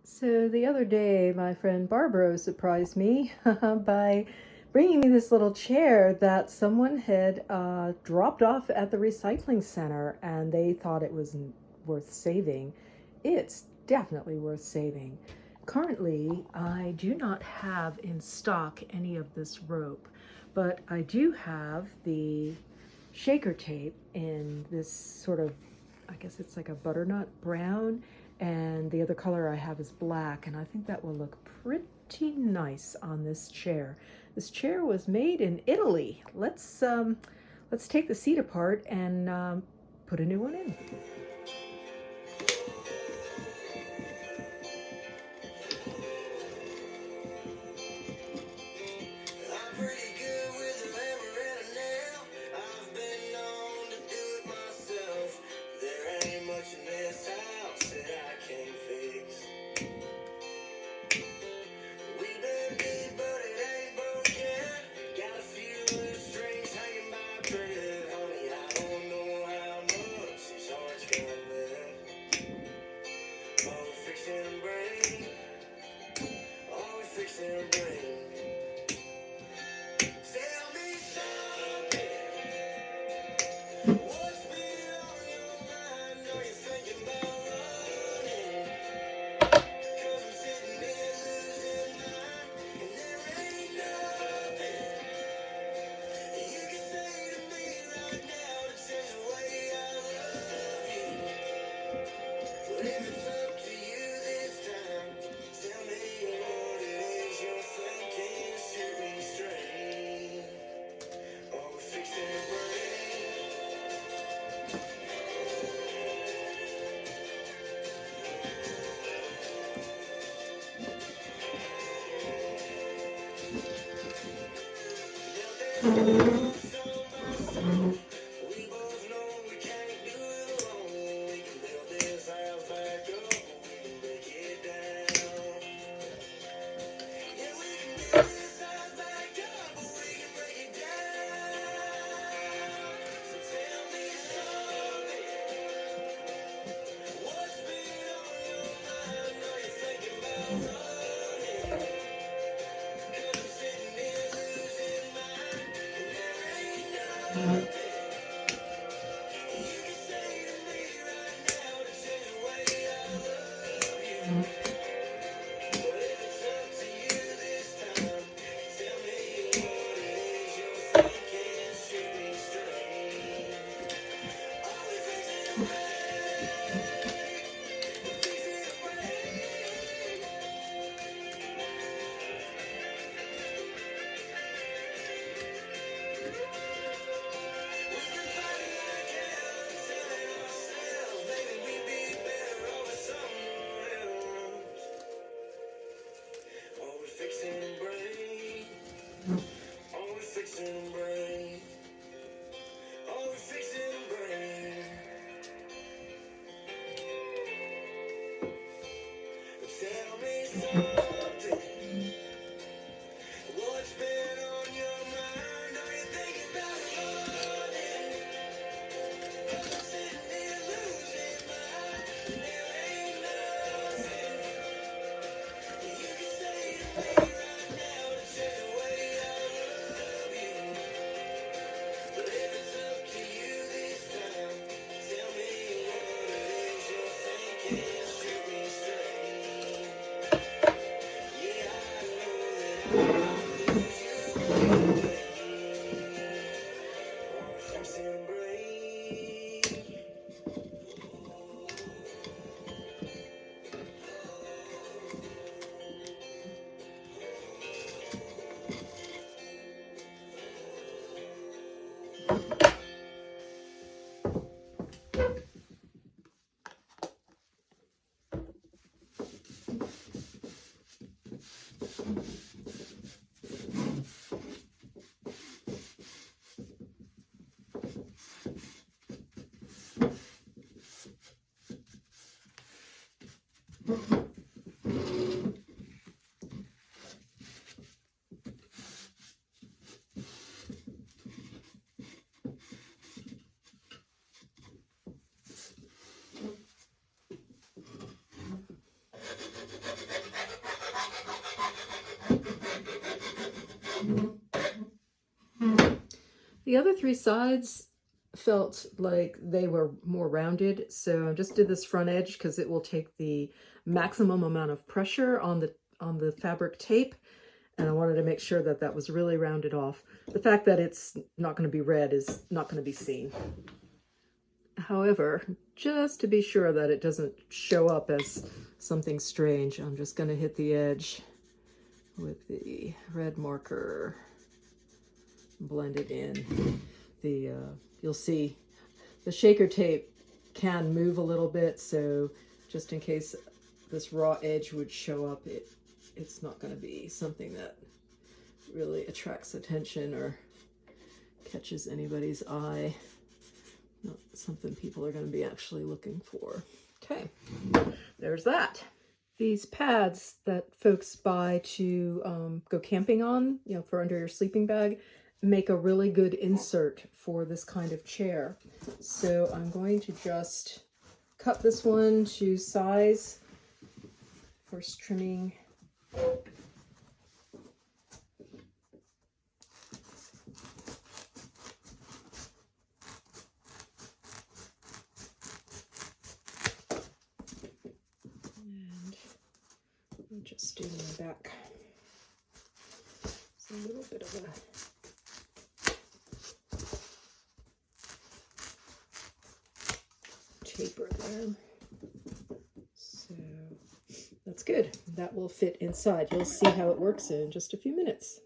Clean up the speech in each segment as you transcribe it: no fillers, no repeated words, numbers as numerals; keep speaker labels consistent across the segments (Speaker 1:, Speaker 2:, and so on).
Speaker 1: So the other day, my friend Barbro surprised me by bringing me this little chair that someone had dropped off at the recycling center, and they thought it was worth saving. It's definitely worth saving. Currently, I do not have in stock any of this rope, but I do have the shaker tape in this sort of, I guess it's like a butternut brown, and the other color I have is black, and I think that will look pretty nice on this chair. This chair was made in Italy. Let's take the seat apart and put a new one in. The other three sides felt like they were more rounded, so I just did this front edge because it will take the maximum amount of pressure on the fabric tape, and I wanted to make sure that that was really rounded off. The fact that it's not going to be red is not going to be seen. However, just to be sure that it doesn't show up as something strange, I'm just going to hit the edge with the red marker, blend it in. You'll see the shaker tape can move a little bit, so just in case this raw edge would show up, it's not going to be something that really attracts attention or catches anybody's eye. Not something people are going to be actually looking for. Okay, there's that. These pads that folks buy to go camping on, you know, for under your sleeping bag, make a really good insert for this kind of chair. So I'm going to just cut this one to size, first trimming. And just do my back. It's a little bit of a taper there. So that's good. That will fit inside. You'll see how it works in just a few minutes.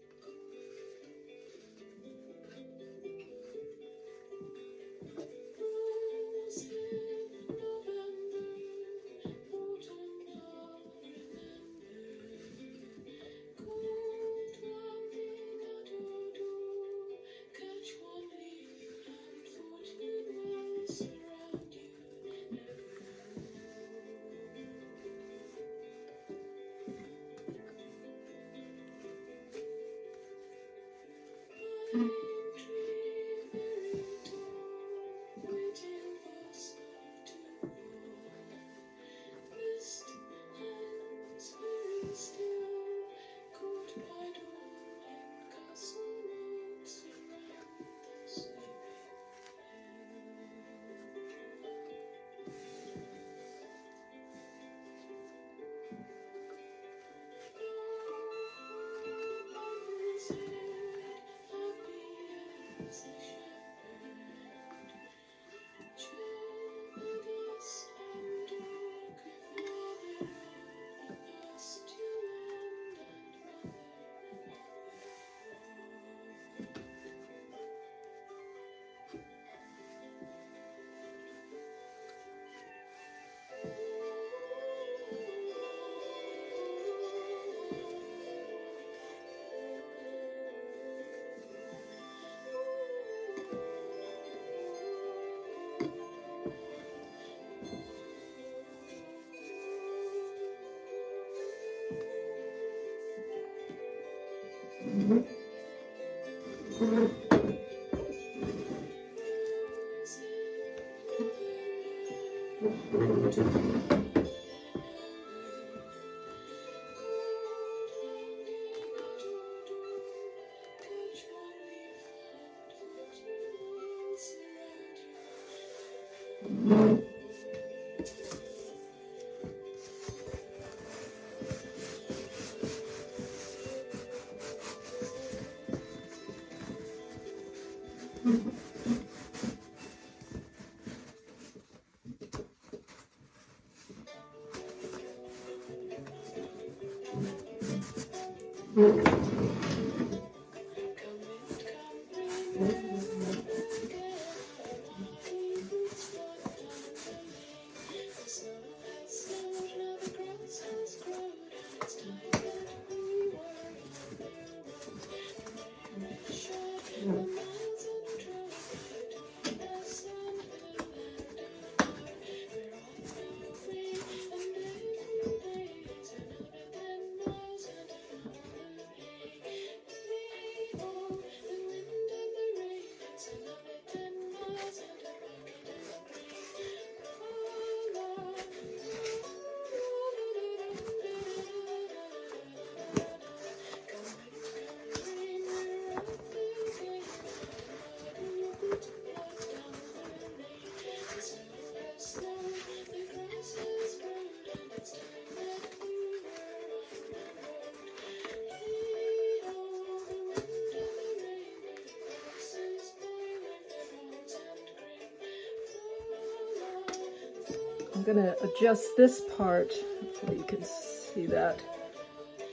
Speaker 1: going to adjust this part. Hopefully you can see that.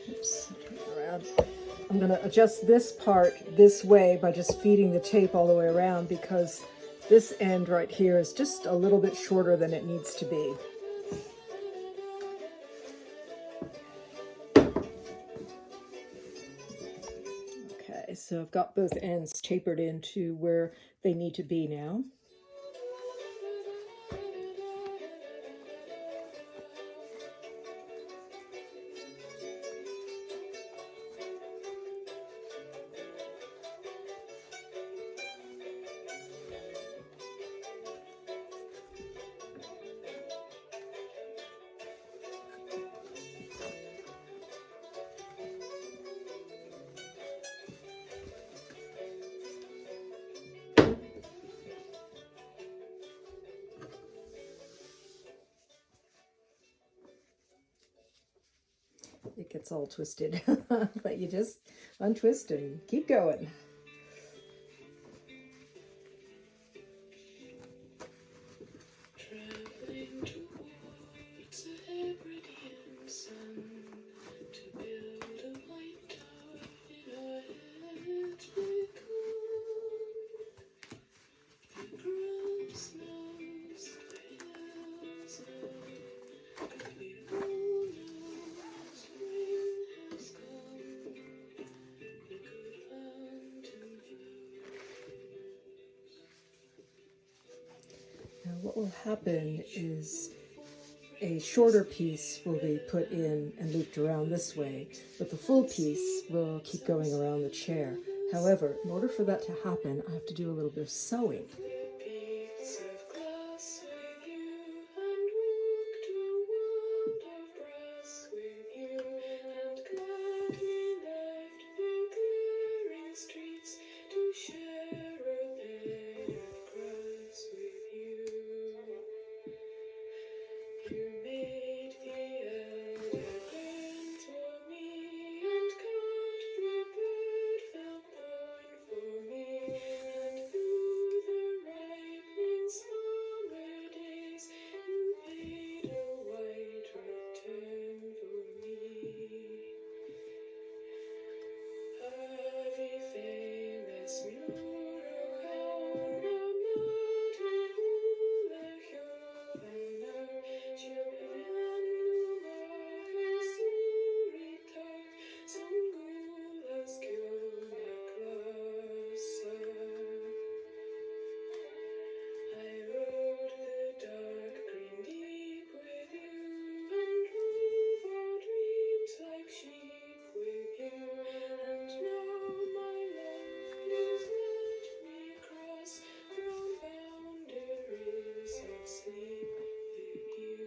Speaker 1: Oops, turn it around. I'm going to adjust this part this way by just feeding the tape all the way around, because this end right here is just a little bit shorter than it needs to be. Okay, so I've got both ends tapered into where they need to be now. It gets all twisted, but you just untwist and keep going.
Speaker 2: Traveling towards the Hebridian Sun to build a white tower in our heads we come. The grass knows, the hills know, we all know spring has come. The good fountain flows.
Speaker 1: Now what will happen is a shorter piece will be put in and looped around this way, but the full piece will keep going around the chair. However, in order for that to happen, I have to do a little bit of sewing.
Speaker 2: Piece of glass with you, and walk to a world of brass with you, and gladly left the glaring streets to share a bed of grass with you. You made the elder bend for me, and cut the blood-felt thorn for me, and through the ripening summer days you paid a white return for me. Ave famous Murokaun, Amaten Hulechovaner, Chilvian Lumarves Uritar, Songulas Kyonaklasa. I rode the dark green deep with you, and drove our dreams like sheep with you, and now, my love, please let me cross brown boundaries of sleep with you.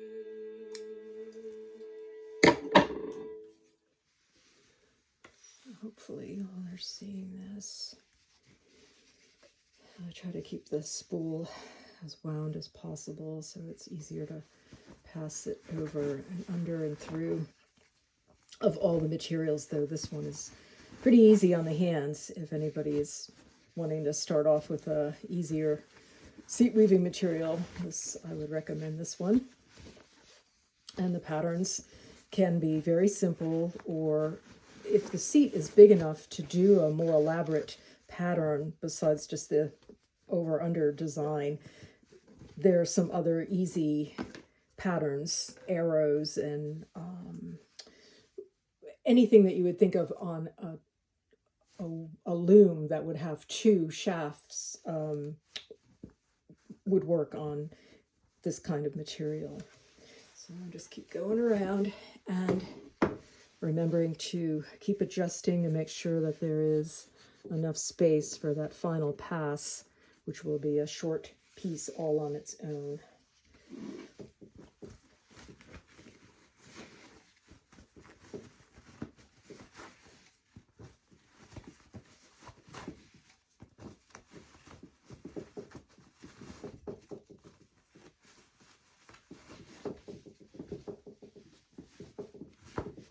Speaker 1: Hopefully you all are seeing this. I try to keep the spool as wound as possible so it's easier to pass it over and under and through. Of all the materials, though, this one is pretty easy on the hands. If anybody is wanting to start off with a easier seat weaving material, I would recommend this one. And the patterns can be very simple, or if the seat is big enough to do a more elaborate pattern besides just the over-under design, there are some other easy patterns, arrows, and anything that you would think of on a loom that would have two shafts would work on this kind of material. So I'll just keep going around and remembering to keep adjusting and make sure that there is enough space for that final pass, which will be a short piece all on its own.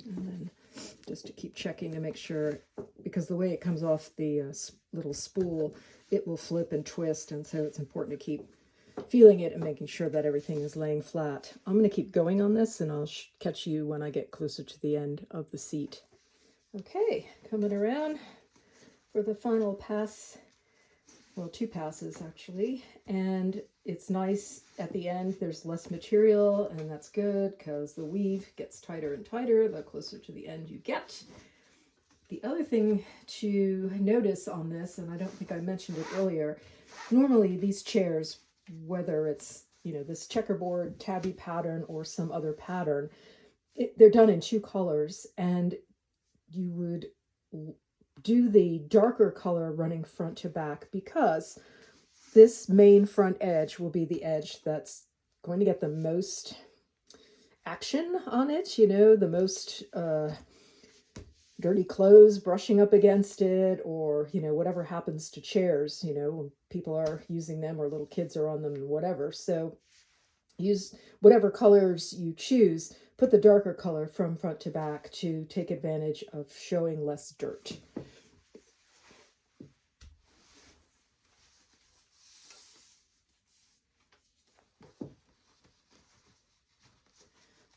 Speaker 1: And then just to keep checking to make sure, because the way it comes off the little spool, it will flip and twist, and so it's important to keep feeling it and making sure that everything is laying flat. I'm going to keep going on this, and I'll catch you when I get closer to the end of the seat. Okay, coming around for the final pass. Well, 2 passes actually, and it's nice at the end. There's less material, and that's good because the weave gets tighter and tighter the closer to the end you get. The other thing to notice on this, and I don't think I mentioned it earlier, normally these chairs, whether it's, you know, this checkerboard tabby pattern or some other pattern, they're done in 2 colors, and you would do the darker color running front to back because this main front edge will be the edge that's going to get the most action on it, you know, the most dirty clothes brushing up against it, or, you know, whatever happens to chairs, you know, when people are using them or little kids are on them and whatever. So use whatever colors you choose, put the darker color from front to back to take advantage of showing less dirt.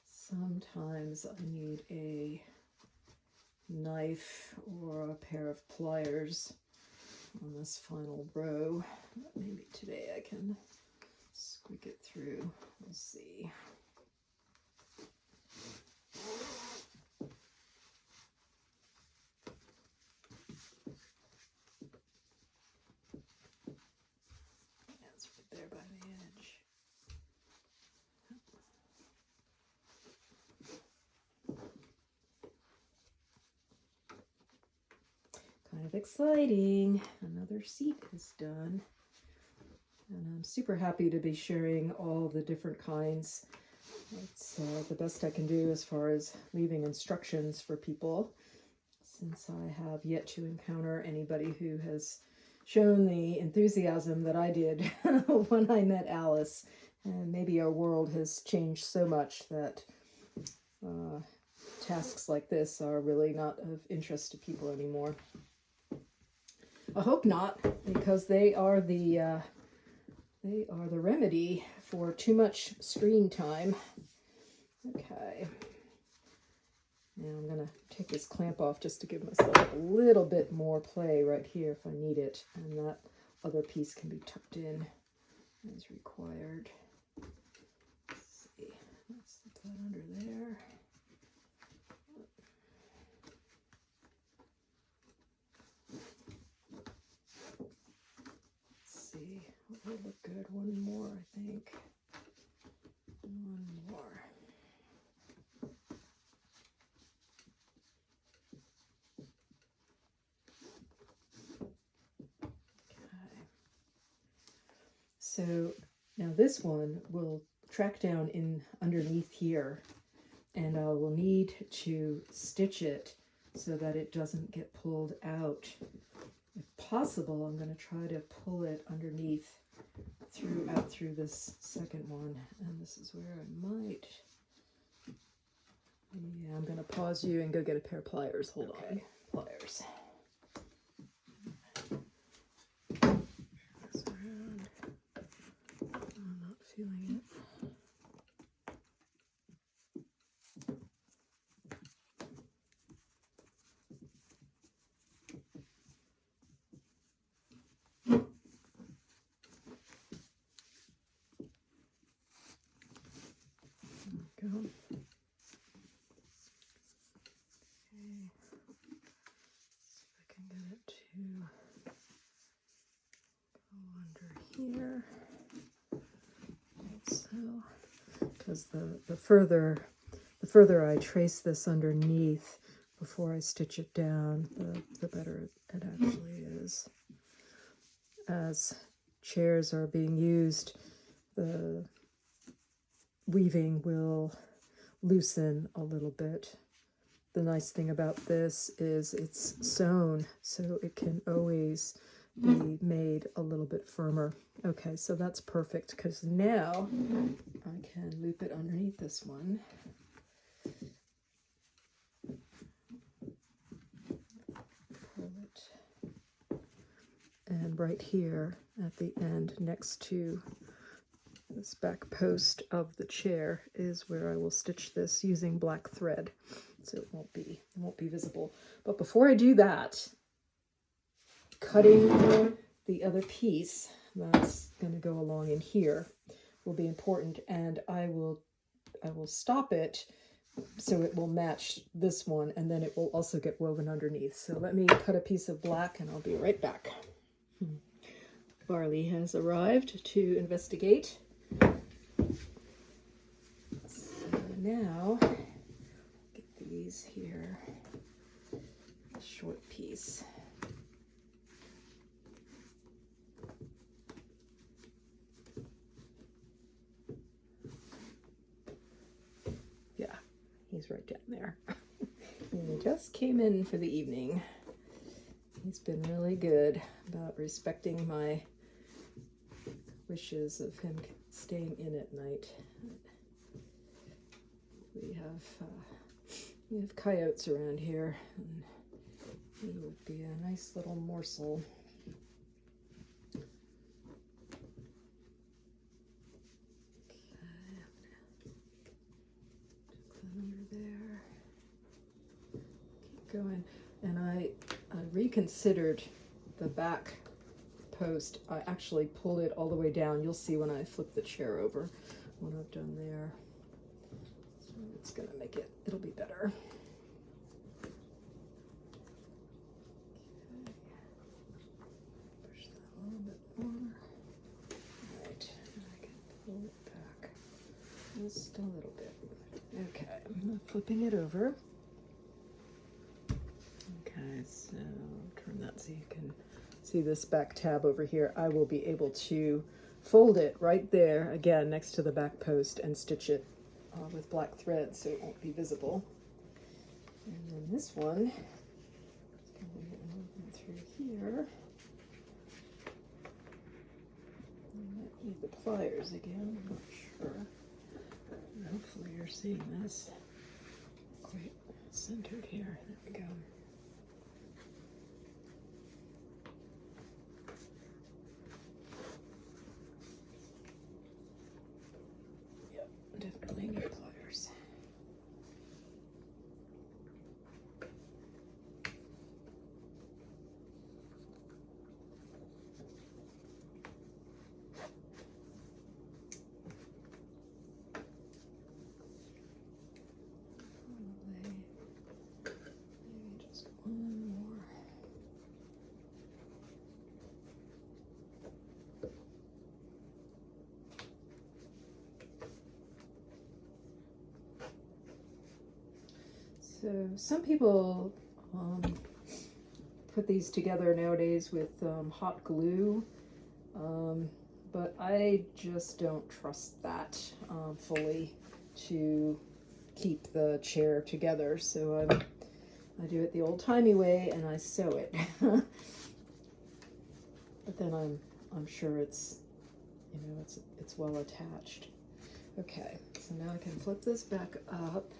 Speaker 1: Sometimes I need a knife or a pair of pliers on this final row. Maybe today I can squeak it through. We'll see. That's right there by the edge. Kind of exciting. Another seat is done. And I'm super happy to be sharing all the different kinds. It's the best I can do as far as leaving instructions for people, since I have yet to encounter anybody who has shown the enthusiasm that I did when I met Alice. And maybe our world has changed so much that tasks like this are really not of interest to people anymore. I hope not, because they are the remedy for too much screen time. Okay. Now I'm going to take this clamp off just to give myself a little bit more play right here if I need it. And that other piece can be tucked in as required. Let's see. Let's slip that under there. Let's see. What would look good? One more, I think. One more. So now this one will track down in underneath here, and I will need to stitch it so that it doesn't get pulled out. If possible, I'm going to try to pull it underneath out through this second one, and this is where I might. Yeah, I'm going to pause you and go get a pair of pliers. Hold on. Pliers. Feeling it. There we go. Okay. See if I can get it to go under here. So, because the further I trace this underneath before I stitch it down, the better it actually is. As chairs are being used, the weaving will loosen a little bit. The nice thing about this is it's sewn, so it can always be made a little bit firmer. Okay, so that's perfect, because now I can loop it underneath this one. Pull it. And right here at the end next to this back post of the chair is where I will stitch this using black thread, so it won't be visible. But before I do that, cutting the other piece that's going to go along in here will be important, and I will stop it so it will match this one, and then it will also get woven underneath. So let me cut a piece of black and I'll be right back. Barley has arrived to investigate. So now, get these here, a short piece. Yeah, he's right down there. He just came in for the evening. He's been really good about respecting my wishes of him staying in at night. We have coyotes around here, and he would be a nice little morsel. Okay, tuck that under there. Keep going, and I reconsidered the back post. I actually pulled it all the way down. You'll see when I flip the chair over what I've done there. So it's gonna make it, it'll be better. Okay. Push that a little bit more. All right, and I can pull it back just a little bit. Okay, I'm flipping it over. Okay, so turn that so you can see this back tab over here. I will be able to fold it right there, again, next to the back post, and stitch it with black thread so it won't be visible. And then this one is going to get moving through here. I might need the pliers again, I'm not sure. Hopefully you're seeing this quite centered here. There we go. Definitely need pliers. Maybe just one more. So some people put these together nowadays with hot glue, but I just don't trust that fully to keep the chair together. So I do it the old-timey way and I sew it. But then I'm sure it's, you know, it's well attached. Okay, so now I can flip this back up.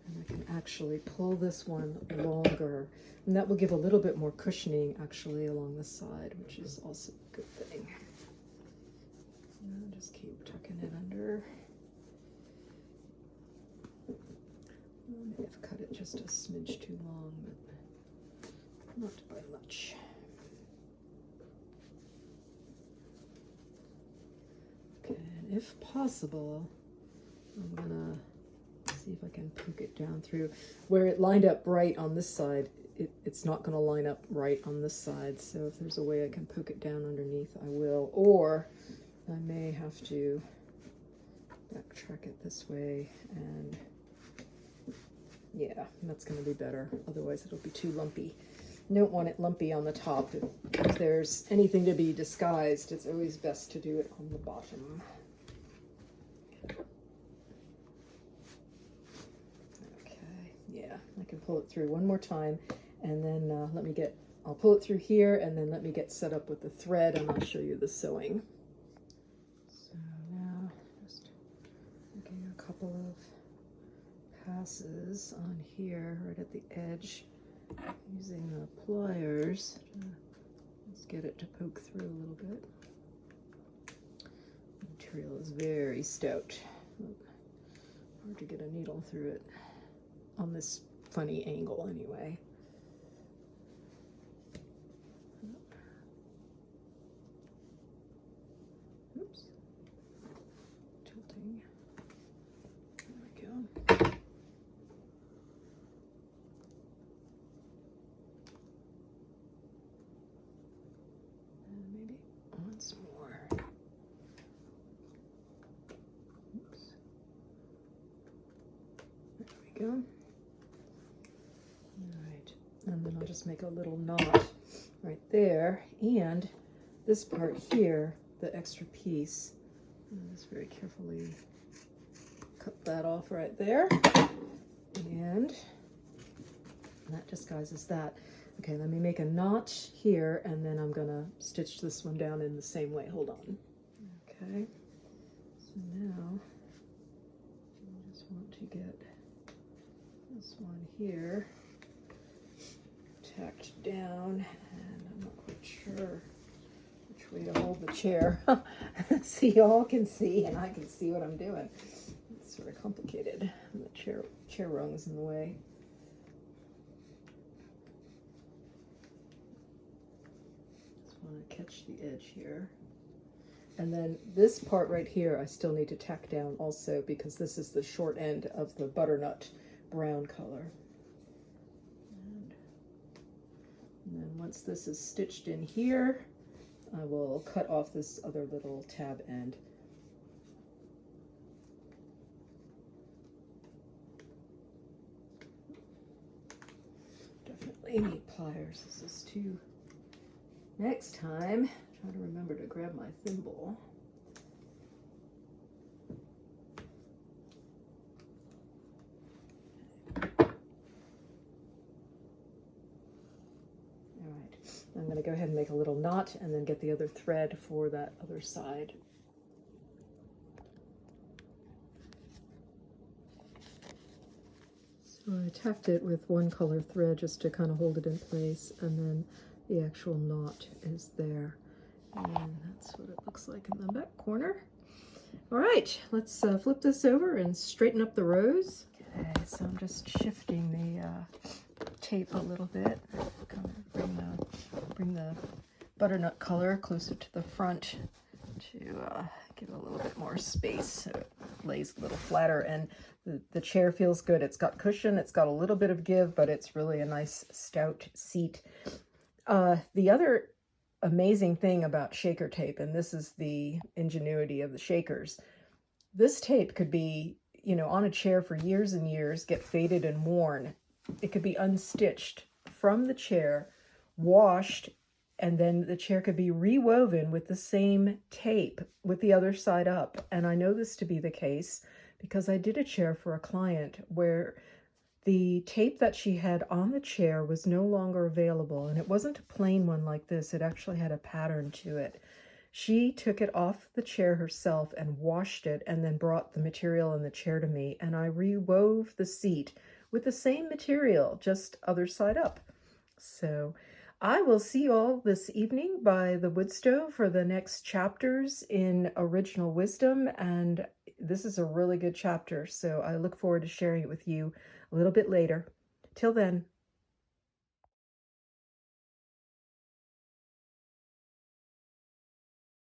Speaker 1: And I can actually pull this one longer, and that will give a little bit more cushioning actually along the side, which is also a good thing. And just keep tucking it under. I may have cut it just a smidge too long, but not by much. Okay, and if possible, I'm gonna see if I can poke it down through. Where it lined up right on this side, it's not going to line up right on this side, so if there's a way I can poke it down underneath, I will. Or I may have to backtrack it this way, and yeah, that's going to be better. Otherwise it'll be too lumpy. You don't want it lumpy on the top. If there's anything to be disguised, it's always best to do it on the bottom. I can pull it through one more time, and then I'll pull it through here, and then let me get set up with the thread, and I'll show you the sewing. So now, just making a couple of passes on here, right at the edge, using the pliers to just get it to poke through a little bit. And material is very stout. Hard to get a needle through it on this funny angle anyway. Oops. Tilting. There we go. And maybe once more. Oops. There we go. All right, and then I'll just make a little knot right there, and this part here, the extra piece, I'll just very carefully cut that off right there, and that disguises that. Okay, let me make a knot here, and then I'm gonna stitch this one down in the same way. Hold on. Okay, so now I just want to get this one here tacked down, and I'm not quite sure which way to hold the chair. So y'all can see, and I can see what I'm doing. It's sort of complicated. The chair rung's in the way. Just want to catch the edge here. And then this part right here, I still need to tack down also, because this is the short end of the butternut brown color. And then once this is stitched in here, I will cut off this other little tab end. Definitely need pliers. This is too. Next time, try to remember to grab my thimble. I'm going to go ahead and make a little knot and then get the other thread for that other side. So I tacked it with one color thread just to kind of hold it in place, and then the actual knot is there. And that's what it looks like in the back corner. All right, let's flip this over and straighten up the rows. Okay, so I'm just shifting the tape a little bit, kind of bring the butternut color closer to the front to give it a little bit more space so it lays a little flatter, and the chair feels good. It's got cushion, it's got a little bit of give, but it's really a nice stout seat. The other amazing thing about shaker tape, and this is the ingenuity of the shakers, this tape could be, you know, on a chair for years and years, get faded and worn. It could be unstitched from the chair, washed, and then the chair could be rewoven with the same tape with the other side up. And I know this to be the case because I did a chair for a client where the tape that she had on the chair was no longer available, and it wasn't a plain one like this. It actually had a pattern to it. She took it off the chair herself and washed it, and then brought the material in the chair to me, and I rewove the seat with the same material, just other side up. So I will see you all this evening by the wood stove for the next chapters in Original Wisdom, and this is a really good chapter, so I look forward to sharing it with you a little bit later. Till then.